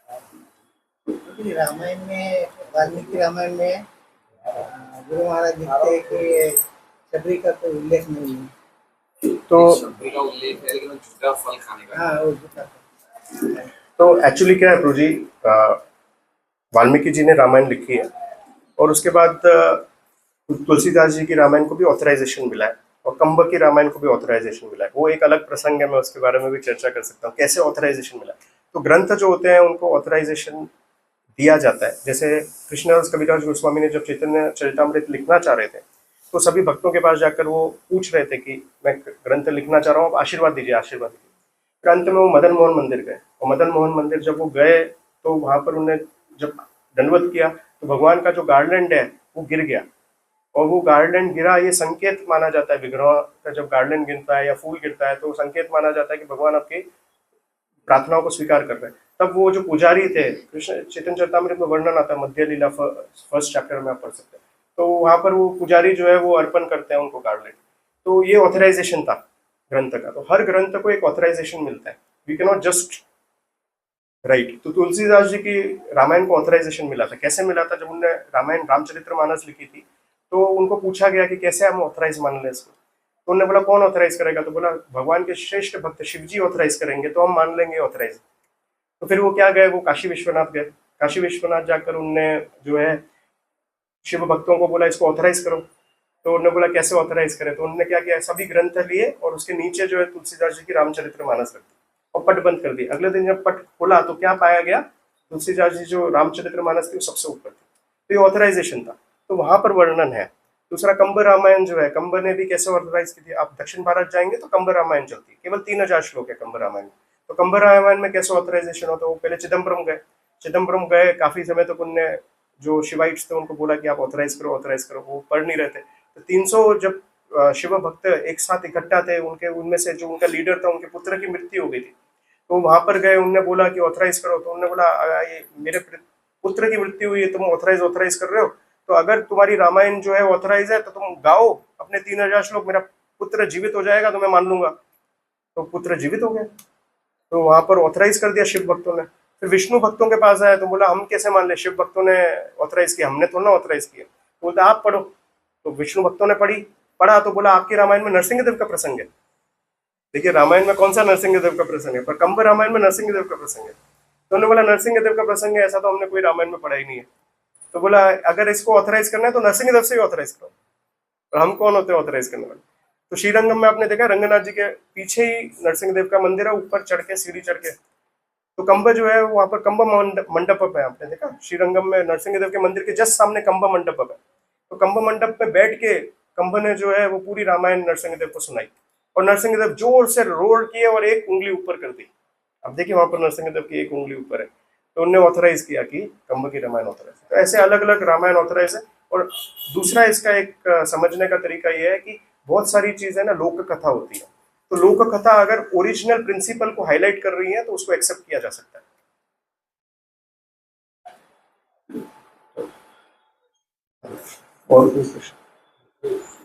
क्योंकि रामायण में, वाल्मीकि रामायण में गुरु महाराज लिखते हैं कि शबरी का कोई उल्लेख नहीं है। तो शबरी का उल्लेख है लेकिन वो झूठा फल खाने का हाँ, वो झूठा था। तो एक्चुअली क्या है प्रभु जी, वाल्मीकि जी ने रामायण लिखी है और उसके बाद तुलसीदास जी की रामायण को भी ऑथराइजेशन मिला है और कंब की रामायण को भी ऑथराइजेशन मिला है। वो एक अलग प्रसंग है, मैं उसके बारे में भी चर्चा कर सकता हूँ कैसे ऑथराइजेशन मिला। तो ग्रंथ जो होते हैं उनको ऑथराइजेशन दिया जाता है। जैसे कृष्णदास कविराज गोस्वामी ने जब चैतन्य चरितमृत लिखना चाह रहे थे तो सभी भक्तों के पास जाकर वो पूछ रहे थे कि मैं ग्रंथ लिखना चाह रहा हूँ, आप आशीर्वाद दीजिए, आशीर्वाद दीजिए। फिर अंत में वो मदन मोहन मंदिर गए और मदन मोहन मंदिर जब वो गए तो वहां पर उन्हें जब दंडवत किया तो भगवान का जो गार्लैंड है वो गिर गया। और वो गार्लैंड गिरा, ये संकेत माना जाता है, विग्रह का जब गार्लैंड गिरता है या फूल गिरता है तो संकेत माना जाता है कि भगवान आपकी प्रार्थनाओं को स्वीकार कर रहे हैं। तब वो जो पुजारी थे, कृष्ण चैतन्य चरितमृत में वर्णन आता है, मध्य लीला फर्स्ट चैप्टर में आप पढ़ सकते हैं। तो वहां पर वो पुजारी जो है वो अर्पण करते हैं उनको गार्लैंड। तो ये ऑथराइजेशन था ग्रंथ का। तो हर ग्रंथ को एक ऑथराइजेशन मिलता है, वी कैनॉट जस्ट राइट। तो तुलसीदास जी की रामायण को ऑथराइजेशन मिला था। कैसे मिला था? जब उन्होंने रामायण रामचरितमानस लिखी थी तो उनको पूछा गया कि कैसे हम ऑथराइज मान लें इसको। तो उन्होंने बोला कौन ऑथराइज करेगा? तो बोला भगवान के श्रेष्ठ भक्त शिव जी ऑथराइज करेंगे तो हम मान लेंगे ऑथराइज। तो फिर वो क्या गए, वो काशी विश्वनाथ गए। काशी विश्वनाथ जाकर उनने जो है शिव भक्तों को बोला इसको ऑथराइज करो। तो उन्होंने बोला कैसे ऑथराइज करें? तो उन्होंने क्या किया, सभी ग्रंथ लिए और उसके नीचे जो है तुलसीदास जी की रामचरितमानस रख दी और पट बंद कर दी। अगले दिन जब पट खोला तो क्या पाया गया, तुलसीदास जी जो रामचरितमानस थी वो सबसे ऊपर थी। तो ये ऑथराइजेशन था, तो वहां पर वर्णन है। दूसरा कंब रामायण जो है, कंब ने भी कैसे ऑथराइज की थी। आप दक्षिण भारत जाएंगे तो कंब रामायण चलती है, केवल 3000 श्लोक है कंब रामायण में। तो कंब रामायण में कैसे ऑथराइजेशन होता है, वो पहले चिदम्बरम गए। चिदम्बरम गए, काफी समय तक उनने जो शिवाइट्स थे उनको बोला कि आप ऑथराइज करो ऑथराइज करो, वो पढ़ नहीं रहे थे। तो 300 जब शिव भक्त एक साथ इकट्ठा थे, उनके उनमें से जो उनका लीडर था उनके पुत्र की मृत्यु हो गई थी। तो वहां पर गए, उनने बोला कि ऑथराइज करो। तो उन्होंने बोला ये मेरे पुत्र की मृत्यु हुई है, तुम ऑथराइज ऑथराइज कर रहे हो? तो अगर तुम्हारी रामायण जो है ऑथराइज है तो तुम गाओ अपने 3000 श्लोक, मेरा पुत्र जीवित हो जाएगा तो मैं मान लूंगा। तो पुत्र जीवित हो गए, तो वहां पर ऑथराइज कर दिया शिव भक्तों ने। फिर विष्णु भक्तों के पास आया तो बोला हम कैसे मान ले, शिव भक्तों ने ऑथराइज किया, हमने थोड़ा ना ऑथराइज किया। तो बोलते आप पढ़ो। तो विष्णु भक्तों ने पढ़ा तो बोला आपके रामायण में नरसिंह देव का प्रसंग है। देखिए रामायण में कौन सा नरसिंह देव का प्रसंग है, पर कंब रामायण में नरसिंह देव का प्रसंग है। तो उन्होंने बोला नरसिंह देव का प्रसंग है, ऐसा तो हमने कोई रामायण में पढ़ा ही नहीं है। तो बोला अगर इसको ऑथराइज करना है तो नरसिंह देव से ही ऑथराइज करो, और हम कौन होते हैं ऑथराइज करने वाले। तो श्रीरंगम में आपने देखा रंगनाथ जी के पीछे ही नरसिंह देव का मंदिर है, ऊपर चढ़ के सीढ़ी चढ़ के। तो कंब जो है वहां पर कंब मंडप है, आपने देखा श्रीरंगम में नरसिंह देव के मंदिर के जस्ट सामने कंब मंडप है। तो कंब मंडप पे बैठ के कंब ने जो है वो पूरी रामायण नरसिंह देव को सुनाई और नरसिंह देव जोर से रोर किए और एक उंगली ऊपर कर दी। अब देखिए वहां पर नरसिंह देव की एक उंगली ऊपर है। तो उनने ऑथराइज किया कि कंब की रामायण ऑथराइज। तो ऐसे अलग अलग रामायण ऑथराइज है। और दूसरा इसका एक समझने का तरीका यह है कि बहुत सारी चीजें ना लोक कथा होती है। तो लोक कथा अगर ओरिजिनल प्रिंसिपल को हाईलाइट कर रही है तो उसको एक्सेप्ट किया जा सकता है। और